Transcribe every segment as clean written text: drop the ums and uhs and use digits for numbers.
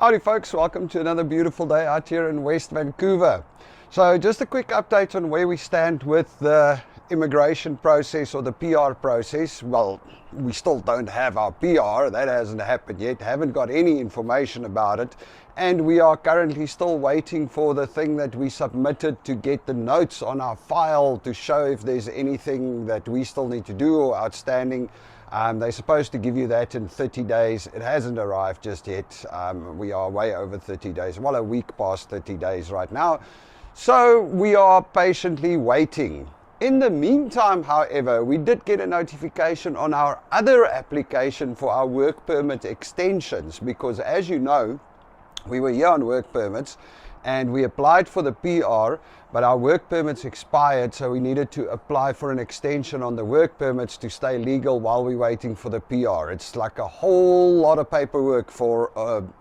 Howdy folks, welcome to another beautiful day out here in West Vancouver. So just a quick update on where we stand with the immigration process or the PR process. Well, we still don't have our PR, that hasn't happened yet, haven't got any information about it, and we are currently still waiting for the thing that we submitted to get the notes on our file to show if there's anything that we still need to do or outstanding. They're supposed to give you that in 30 days. It hasn't arrived just yet. We are way over 30 days, well, a week past 30 days right now. So we are patiently waiting. In the meantime, however, we did get a notification on our other application for our work permit extensions, because as you know, we were here on work permits and we applied for the PR, but our work permits expired, so we needed to apply for an extension on the work permits to stay legal while we're waiting for the PR. It's like a whole lot of paperwork for, I'm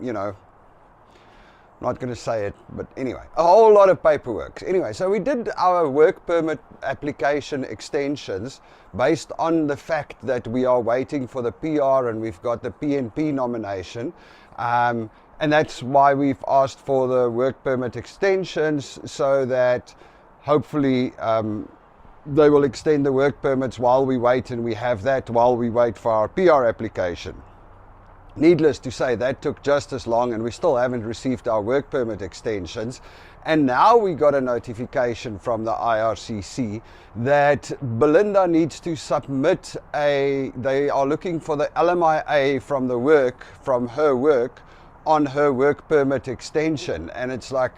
not going to say it, but anyway, a whole lot of paperwork. Anyway, so we did our work permit application extensions based on the fact that we are waiting for the PR and we've got the PNP nomination. And that's why we've asked for the work permit extensions, so that hopefully they will extend the work permits while we wait, and we have that while we wait for our PR application. Needless to say, that took just as long, and we still haven't received our work permit extensions. And now we got a notification from the IRCC that Belinda needs to submit they are looking for the LMIA from her work on her work permit extension. And it's like,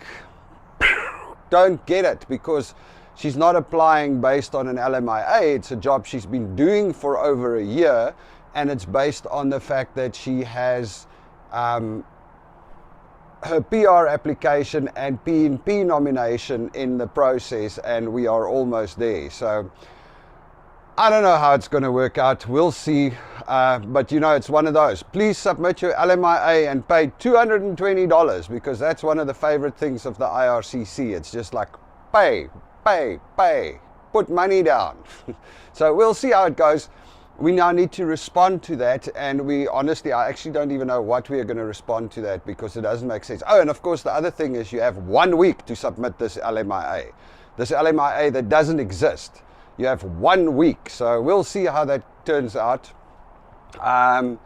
don't get it, because she's not applying based on an LMIA. It's a job she's been doing for over a year, and it's based on the fact that she has her PR application and PNP nomination in the process, and we are almost there. So I don't know how it's going to work out. We'll see. But it's one of those. Please submit your LMIA and pay $220, because that's one of the favorite things of the IRCC. It's just like pay, put money down. So we'll see how it goes. We now need to respond to that, and I actually don't even know what we are going to respond to that, because it doesn't make sense. Oh, and of course the other thing is you have 1 week to submit this LMIA. This LMIA that doesn't exist. You have 1 week, so we'll see how that turns out. And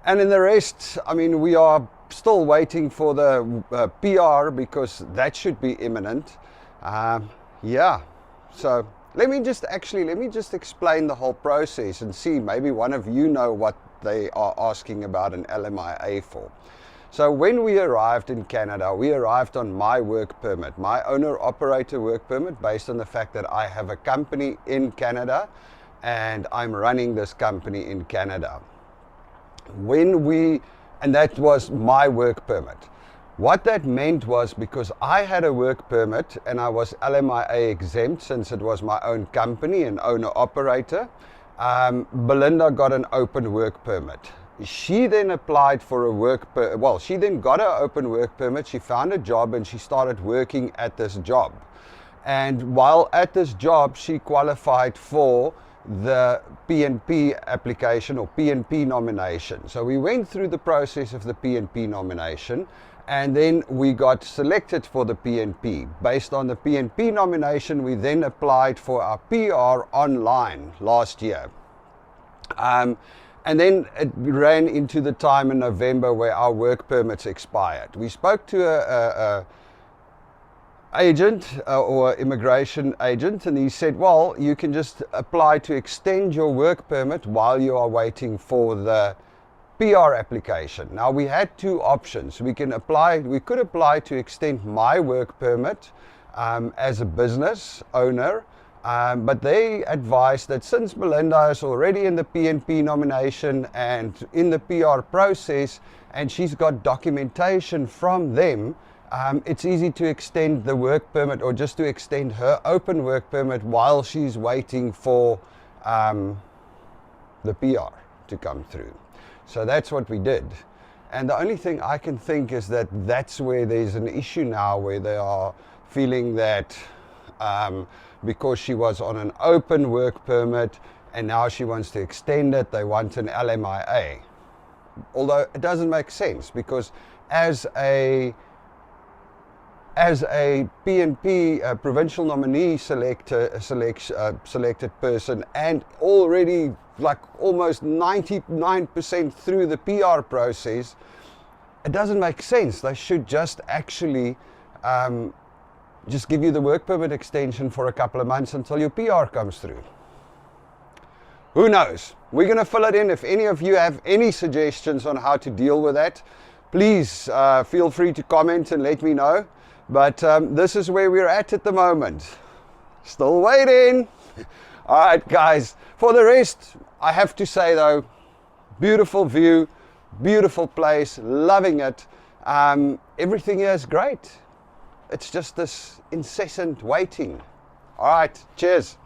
in the rest, we are still waiting for the PR, because that should be imminent. So let me just explain the whole process and see, maybe one of you know what they are asking about an LMIA for. So when we arrived in Canada, we arrived on my work permit, my owner-operator work permit, based on the fact that I have a company in Canada and I'm running this company in Canada. And that was my work permit. What that meant was, because I had a work permit and I was LMIA exempt since it was my own company and owner-operator, Belinda got an open work permit. She then applied for she then got her open work permit, she found a job and she started working at this job. And while at this job, she qualified for the PNP application or PNP nomination. So we went through the process of the PNP nomination, and then we got selected for the PNP. Based on the PNP nomination, we then applied for our PR online last year. And then it ran into the time in November where our work permits expired. We spoke to a agent or immigration agent, and he said, well, you can just apply to extend your work permit while you are waiting for the PR application. Now we had two options. We could apply to extend my work permit as a business owner. But they advised that since Belinda is already in the PNP nomination and in the PR process, and she's got documentation from them, it's easy to extend the work permit, or just to extend her open work permit while she's waiting for the PR to come through. So that's what we did. And the only thing I can think is that that's where there's an issue now, where they are feeling that because she was on an open work permit and now she wants to extend it, they want an LMIA. Although it doesn't make sense, because as a PNP provincial nominee selected person, and already like almost 99% through the PR process, it doesn't make sense. They should just actually just give you the work permit extension for a couple of months until your PR comes through. Who knows? We're going to fill it in. If any of you have any suggestions on how to deal with that, please feel free to comment and let me know. But this is where we're at the moment. Still waiting. All right, guys. For the rest, I have to say though, beautiful view, beautiful place, loving it. Everything here is great. It's just this incessant waiting. All right, cheers.